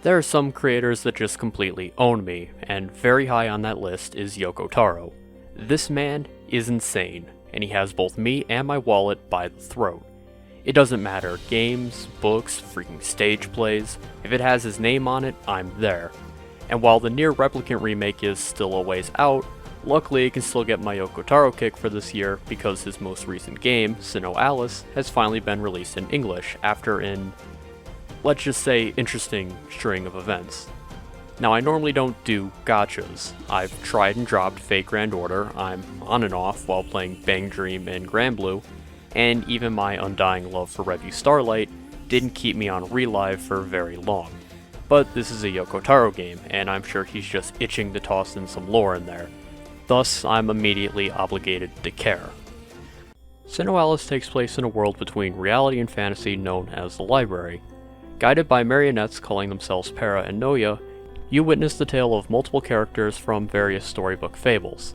There are some creators that just completely own me, and very high on that list is Yoko Taro. This man is insane, and he has both me and my wallet by the throat. It doesn't matter, games, books, freaking stage plays, if it has his name on it, I'm there. And while the Nier Replicant remake is still a ways out, luckily I can still get my Yoko Taro kick for this year because his most recent game, SINoALICE, has finally been released in English after an, let's just say, interesting string of events. Now I normally don't do gachas. I've tried and dropped Fate Grand Order, I'm on and off while playing Bang Dream and Granblue, and even my undying love for Revue Starlight didn't keep me on Relive for very long. But this is a Yoko Taro game, and I'm sure he's just itching to toss in some lore in there. Thus, I'm immediately obligated to care. SINoALICE takes place in a world between reality and fantasy known as the Library. Guided by marionettes calling themselves Para and Noya, you witness the tale of multiple characters from various storybook fables.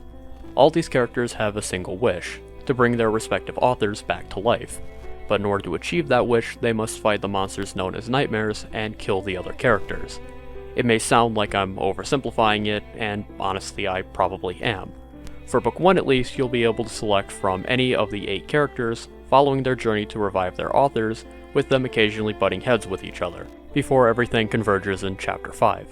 All these characters have a single wish, to bring their respective authors back to life, but in order to achieve that wish, they must fight the monsters known as nightmares and kill the other characters. It may sound like I'm oversimplifying it, and honestly I probably am. For book 1 at least, you'll be able to select from any of the 8 characters, following their journey to revive their authors, with them occasionally butting heads with each other, before everything converges in chapter 5.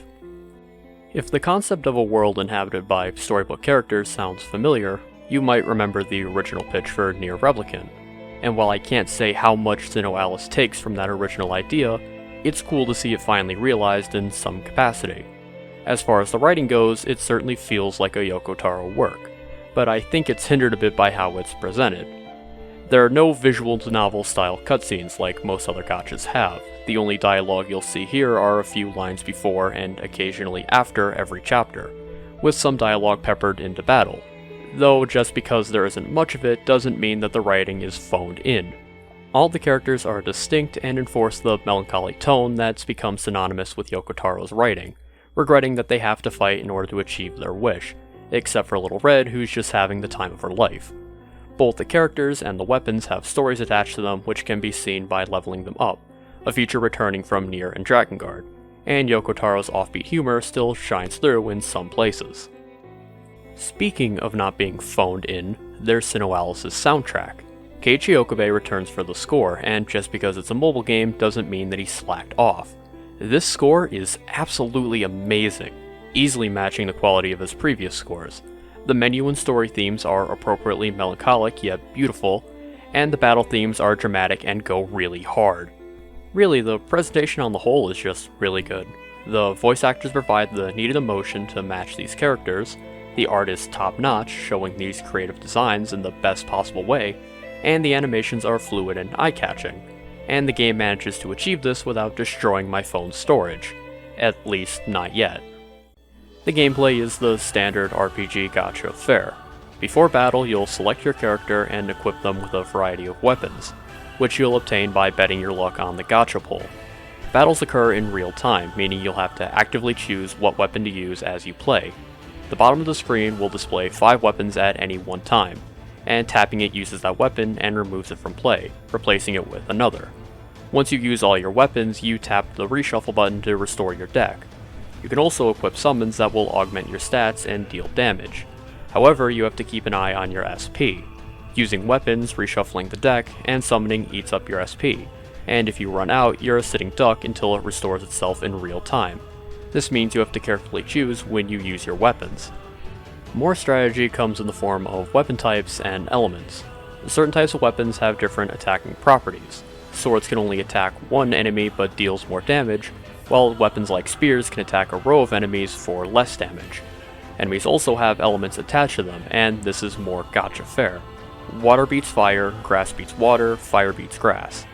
If the concept of a world inhabited by storybook characters sounds familiar, you might remember the original pitch for Nier Replicant, and while I can't say how much SINoALICE takes from that original idea, it's cool to see it finally realized in some capacity. As far as the writing goes, it certainly feels like a Yoko Taro work, but I think it's hindered a bit by how it's presented. There are no visual novel style cutscenes like most other gachas have. The only dialogue you'll see here are a few lines before and occasionally after every chapter, with some dialogue peppered into battle. Though just because there isn't much of it doesn't mean that the writing is phoned in. All the characters are distinct and enforce the melancholy tone that's become synonymous with Yoko Taro's writing, regretting that they have to fight in order to achieve their wish, except for Little Red who's just having the time of her life. Both the characters and the weapons have stories attached to them which can be seen by leveling them up, a feature returning from Nier and Drakengard, and Yoko Taro's offbeat humor still shines through in some places. Speaking of not being phoned in, there's SINoALICE's soundtrack. Keiichi Okabe returns for the score, and just because it's a mobile game doesn't mean that he slacked off. This score is absolutely amazing, easily matching the quality of his previous scores. The menu and story themes are appropriately melancholic yet beautiful, and the battle themes are dramatic and go really hard. Really, the presentation on the whole is just really good. The voice actors provide the needed emotion to match these characters, the art is top-notch, showing these creative designs in the best possible way, and the animations are fluid and eye-catching, and the game manages to achieve this without destroying my phone's storage. At least, not yet. The gameplay is the standard RPG gacha fare. Before battle, you'll select your character and equip them with a variety of weapons, which you'll obtain by betting your luck on the gacha pool. Battles occur in real time, meaning you'll have to actively choose what weapon to use as you play. The bottom of the screen will display 5 weapons at any one time, and tapping it uses that weapon and removes it from play, replacing it with another. Once you use all your weapons, you tap the reshuffle button to restore your deck. You can also equip summons that will augment your stats and deal damage. However, you have to keep an eye on your SP. Using weapons, reshuffling the deck, and summoning eats up your SP, and if you run out, you're a sitting duck until it restores itself in real time. This means you have to carefully choose when you use your weapons. More strategy comes in the form of weapon types and elements. Certain types of weapons have different attacking properties. Swords can only attack one enemy but deals more damage, while weapons like spears can attack a row of enemies for less damage. Enemies also have elements attached to them, and this is more gacha fare. Water beats fire, grass beats water, fire beats grass.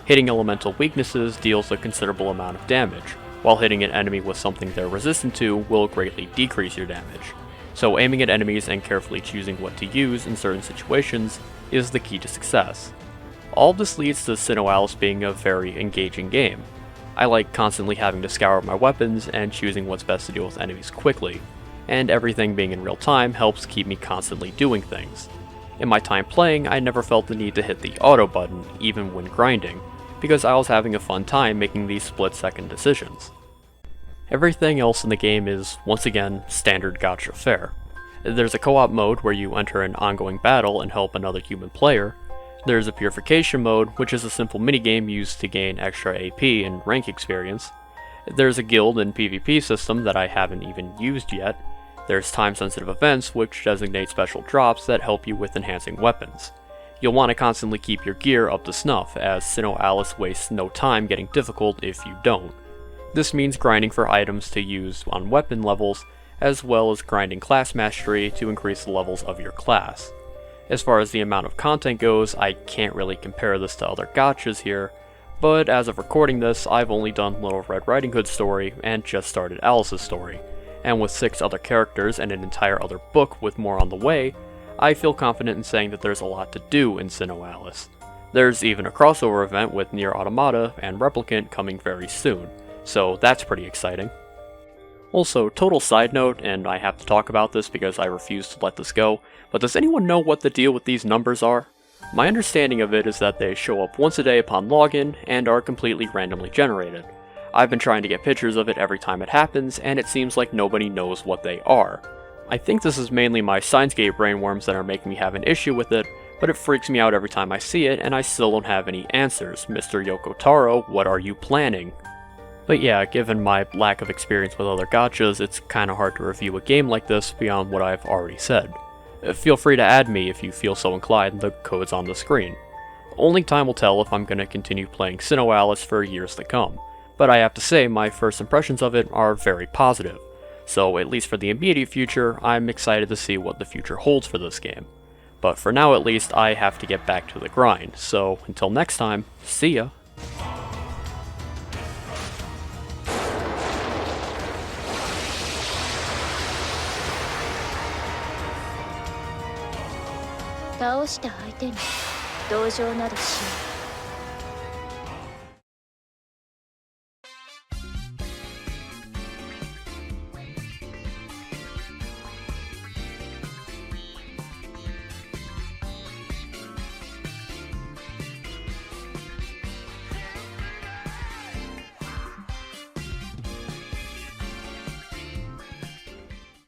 Hitting elemental weaknesses deals a considerable amount of damage, while hitting an enemy with something they're resistant to will greatly decrease your damage. So aiming at enemies and carefully choosing what to use in certain situations is the key to success. All this leads to SINoALICE being a very engaging game. I like constantly having to scour my weapons and choosing what's best to deal with enemies quickly, and everything being in real time helps keep me constantly doing things. In my time playing, I never felt the need to hit the auto button, even when grinding, because I was having a fun time making these split-second decisions. Everything else in the game is, once again, standard gacha fare. There's a co-op mode where you enter an ongoing battle and help another human player. There's a purification mode, which is a simple minigame used to gain extra AP and rank experience. There's a guild and PvP system that I haven't even used yet. There's time-sensitive events, which designate special drops that help you with enhancing weapons. You'll want to constantly keep your gear up to snuff, as SINoALICE wastes no time getting difficult if you don't. This means grinding for items to use on weapon levels, as well as grinding class mastery to increase the levels of your class. As far as the amount of content goes, I can't really compare this to other gachas here, but as of recording this, I've only done Little Red Riding Hood's story and just started Alice's story, and with 6 other characters and an entire other book with more on the way, I feel confident in saying that there's a lot to do in SINoALICE. There's even a crossover event with Nier Automata and Replicant coming very soon, so that's pretty exciting. Also, total side note, and I have to talk about this because I refuse to let this go, but does anyone know what the deal with these numbers are? My understanding of it is that they show up once a day upon login and are completely randomly generated. I've been trying to get pictures of it every time it happens, and it seems like nobody knows what they are. I think this is mainly my Steins;Gate brainworms that are making me have an issue with it, but it freaks me out every time I see it, and I still don't have any answers. Mr. Yoko Taro, what are you planning? But yeah, given my lack of experience with other gachas, it's kinda hard to review a game like this beyond what I've already said. Feel free to add me if you feel so inclined, the code's on the screen. Only time will tell if I'm gonna continue playing SINoALICE for years to come, but I have to say my first impressions of it are very positive, so at least for the immediate future, I'm excited to see what the future holds for this game. But for now at least, I have to get back to the grind, so until next time, see ya! 倒した相手に同情などしない。